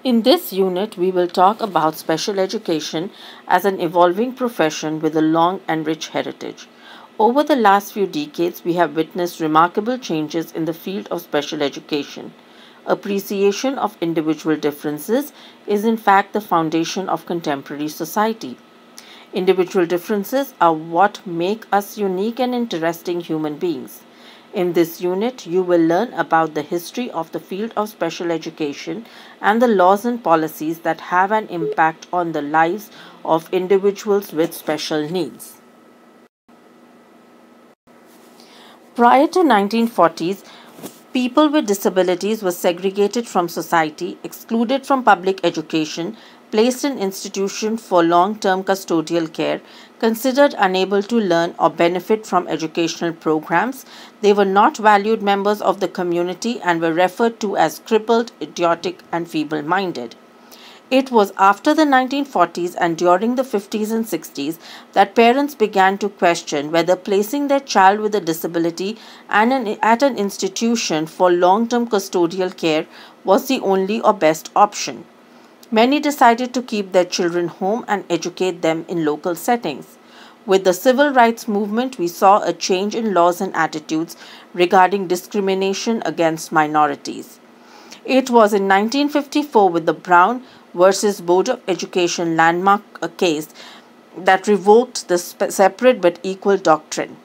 In this unit, we will talk about special education as an evolving profession with a long and rich heritage. Over the last few decades, we have witnessed remarkable changes in the field of special education. Appreciation of individual differences is, in fact, the foundation of contemporary society. Individual differences are what make us unique and interesting human beings. In this unit, you will learn about the history of the field of special education and the laws and policies that have an impact on the lives of individuals with special needs. Prior to 1940s, people with disabilities were segregated from society, excluded from public education, placed in institutions for long-term custodial care, considered unable to learn or benefit from educational programs. They were not valued members of the community and were referred to as crippled, idiotic, and feeble-minded. It was after the 1940s and during the 50s and 60s that parents began to question whether placing their child with a disability at an institution for long-term custodial care was the only or best option. Many decided to keep their children home and educate them in local settings. With the civil rights movement, we saw a change in laws and attitudes regarding discrimination against minorities. It was in 1954 with the Brown versus Board of Education landmark case that revoked the separate but equal doctrine.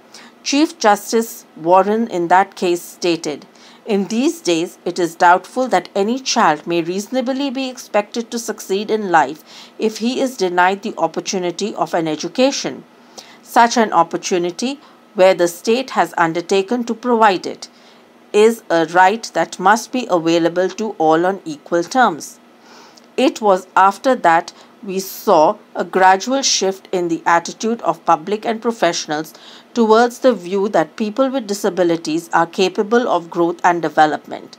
Chief Justice Warren in that case stated, "In these days, it is doubtful that any child may reasonably be expected to succeed in life if he is denied the opportunity of an education. Such an opportunity, where the state has undertaken to provide it, is a right that must be available to all on equal terms." It was after that we saw a gradual shift in the attitude of public and professionals towards the view that people with disabilities are capable of growth and development.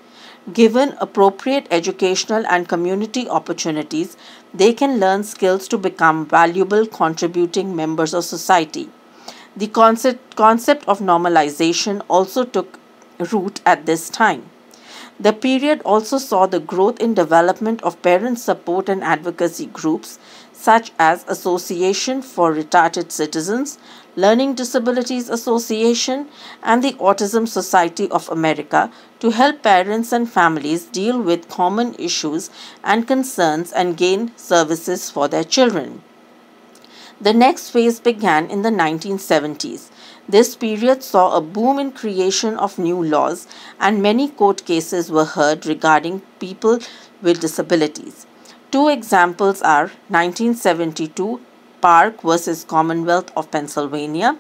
Given appropriate educational and community opportunities, they can learn skills to become valuable contributing members of society. The concept of normalization also took root at this time. The period also saw the growth in development of parent support and advocacy groups such as Association for Retarded Citizens, Learning Disabilities Association, and the Autism Society of America to help parents and families deal with common issues and concerns and gain services for their children. The next phase began in the 1970s. This period saw a boom in creation of new laws, and many court cases were heard regarding people with disabilities. Two examples are 1972 Park versus Commonwealth of Pennsylvania,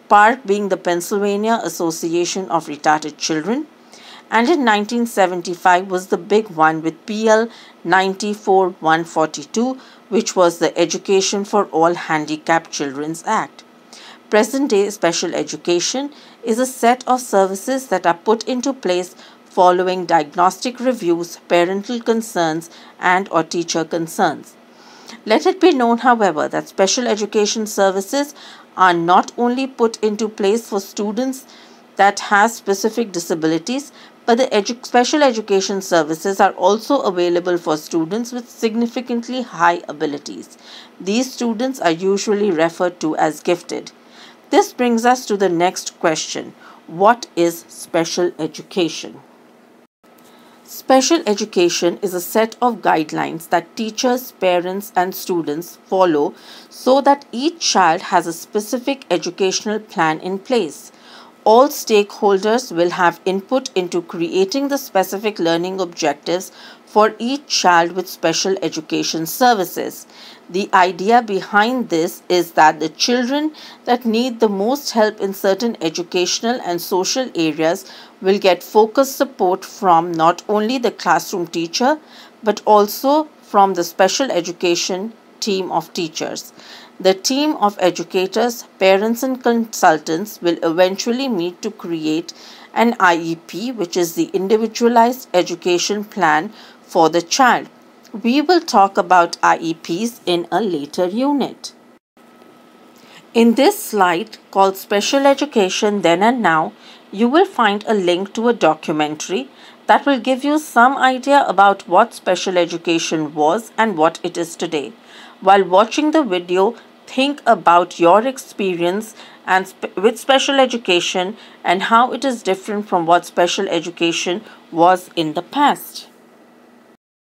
Park being the Pennsylvania Association of Retarded Children, and in 1975 was the big one with PL 94-142, which was the Education for All Handicapped Children's Act. Present-day special education is a set of services that are put into place following diagnostic reviews, parental concerns, and/or teacher concerns. Let it be known, however, that special education services are not only put into place for students that have specific disabilities, but the special education services are also available for students with significantly high abilities. These students are usually referred to as gifted. This brings us to the next question. What is special education? Special education is a set of guidelines that teachers, parents, and students follow so that each child has a specific educational plan in place. All stakeholders will have input into creating the specific learning objectives for each child with special education services. The idea behind this is that the children that need the most help in certain educational and social areas will get focused support from not only the classroom teacher but also from the special education team of teachers. The team of educators, parents, and consultants will eventually meet to create an IEP, which is the Individualized Education Plan for the child. We will talk about IEPs in a later unit. In this slide called Special Education Then and Now, you will find a link to a documentary That will give you some idea about what special education was and what it is today. While watching the video, think about your experience with special education and how it is different from what special education was in the past.